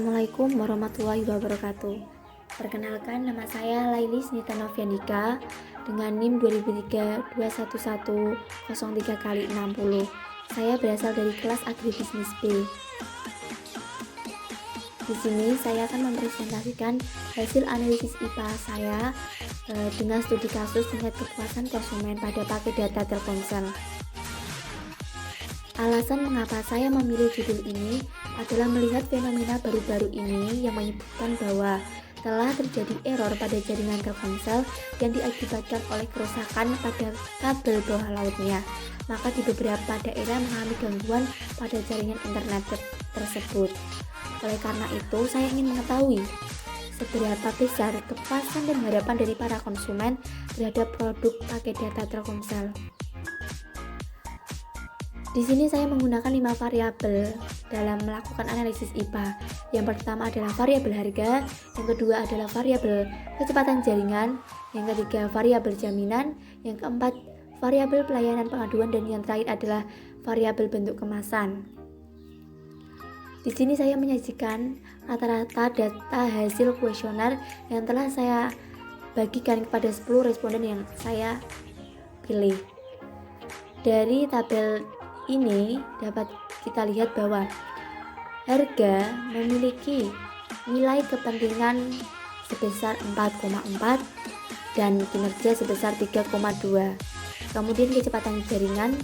Assalamualaikum warahmatullahi wabarakatuh. Perkenalkan, nama saya Lailis Nita Noviandika dengan NIM 2023-21103x60. Saya berasal dari kelas Agribisnis B. Di sini saya akan mempresentasikan hasil analisis IPA saya dengan studi kasus tingkat kepuasan konsumen pada paket data Telkomsel. Alasan mengapa saya memilih judul ini adalah melihat fenomena baru-baru ini yang menyebutkan bahwa telah terjadi error pada jaringan Telkomsel yang diakibatkan oleh kerusakan pada kabel bawah lautnya. Maka di beberapa daerah mengalami gangguan pada jaringan internet tersebut. Oleh karena itu, saya ingin mengetahui seberapa besar kepuasan dan harapan dari para konsumen terhadap produk paket data Telkomsel. Di sini saya menggunakan 5 variabel dalam melakukan analisis IPA. Yang pertama adalah variabel harga, yang kedua adalah variabel kecepatan jaringan, yang ketiga variabel jaminan, yang keempat variabel pelayanan pengaduan, dan yang terakhir adalah variabel bentuk kemasan. Di sini saya menyajikan rata-rata data hasil kuesioner yang telah saya bagikan kepada 10 responden yang saya pilih. Dari tabel ini dapat kita lihat bahwa harga memiliki nilai kepentingan sebesar 4,4 dan kinerja sebesar 3,2. Kemudian kecepatan jaringan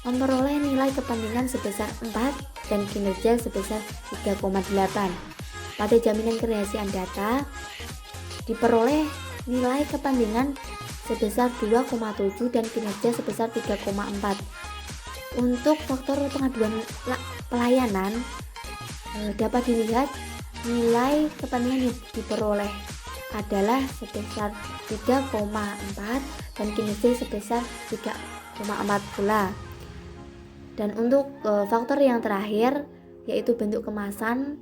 memperoleh nilai kepentingan sebesar 4 dan kinerja sebesar 3,8. Pada jaminan kerahasiaan data diperoleh nilai kepentingan sebesar 2,7 dan kinerja sebesar 3,4. Untuk faktor pengaduan pelayanan dapat dilihat nilai kepentingan yang diperoleh adalah sebesar 3,4 dan kinerja sebesar 3,4 pula. Dan untuk faktor yang terakhir yaitu bentuk kemasan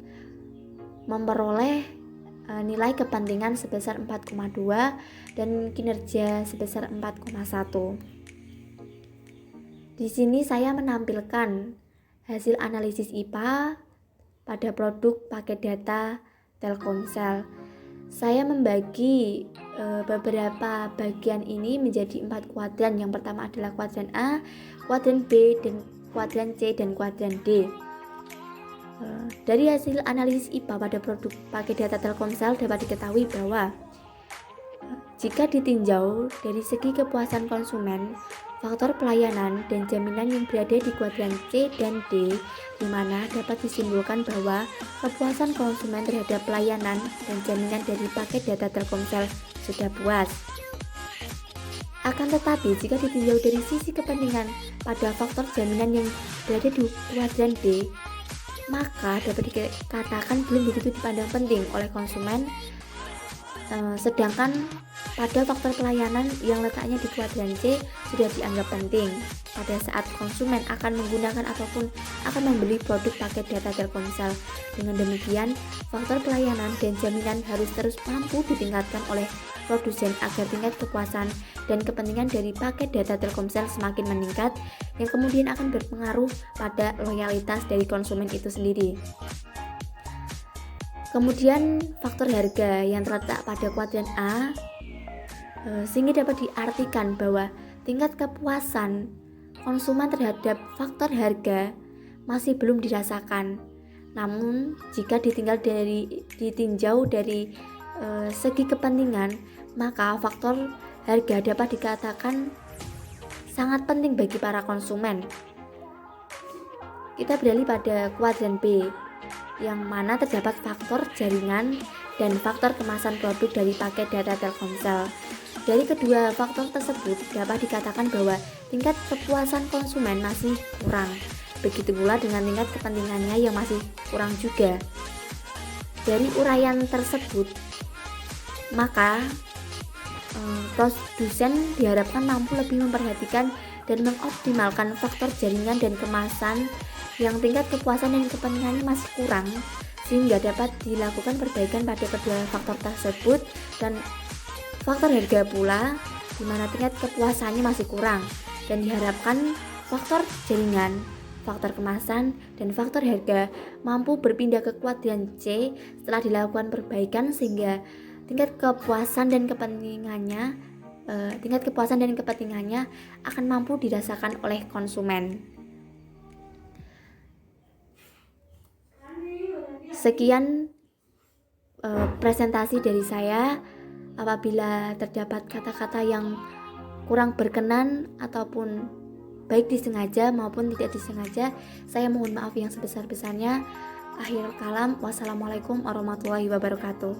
memperoleh nilai kepentingan sebesar 4,2 dan kinerja sebesar 4,1. Di sini saya menampilkan hasil analisis IPA pada produk paket data Telkomsel. Saya membagi beberapa bagian ini menjadi 4 kuadran. Yang pertama adalah kuadran A, kuadran B, dan kuadran C, dan kuadran D. Dari hasil analisis IPA pada produk paket data Telkomsel dapat diketahui bahwa jika ditinjau dari segi kepuasan konsumen, faktor pelayanan dan jaminan yang berada di kuadran C dan D, di mana dapat disimpulkan bahwa kepuasan konsumen terhadap pelayanan dan jaminan dari paket data Telkomsel sudah puas. Akan tetapi, jika ditinjau dari sisi kepentingan pada faktor jaminan yang berada di kuadran D, maka dapat dikatakan belum begitu dipandang penting oleh konsumen, sedangkan pada faktor pelayanan yang letaknya di kuadran C sudah dianggap penting pada saat konsumen akan menggunakan ataupun akan membeli produk paket data Telkomsel. Dengan demikian, faktor pelayanan dan jaminan harus terus mampu ditingkatkan oleh produsen agar tingkat kepuasan dan kepentingan dari paket data Telkomsel semakin meningkat, yang kemudian akan berpengaruh pada loyalitas dari konsumen itu sendiri. Kemudian faktor harga yang terletak pada kuadran A, sehingga dapat diartikan bahwa tingkat kepuasan konsumen terhadap faktor harga masih belum dirasakan. Namun jika ditinjau dari segi kepentingan, maka faktor harga dapat dikatakan sangat penting bagi para konsumen. Kita beralih pada kuadran B, yang mana terdapat faktor jaringan dan faktor kemasan produk dari paket data Telkomsel. Dari kedua faktor tersebut dapat dikatakan bahwa tingkat kepuasan konsumen masih kurang. Begitu pula dengan tingkat kepentingannya yang masih kurang juga. Dari uraian tersebut, maka produsen diharapkan mampu lebih memperhatikan dan mengoptimalkan faktor jaringan dan kemasan yang tingkat kepuasan dan kepentingannya masih kurang, sehingga dapat dilakukan perbaikan pada kedua faktor tersebut. Dan faktor harga pula, di mana tingkat kepuasannya masih kurang, dan diharapkan faktor jaringan, faktor kemasan, dan faktor harga mampu berpindah ke kuadran C setelah dilakukan perbaikan sehingga tingkat kepuasan dan kepentingannya akan mampu dirasakan oleh konsumen. Sekian presentasi dari saya. Apabila terdapat kata-kata yang kurang berkenan ataupun baik disengaja maupun tidak disengaja, saya mohon maaf yang sebesar-besarnya. Akhir kalam, wassalamualaikum warahmatullahi wabarakatuh.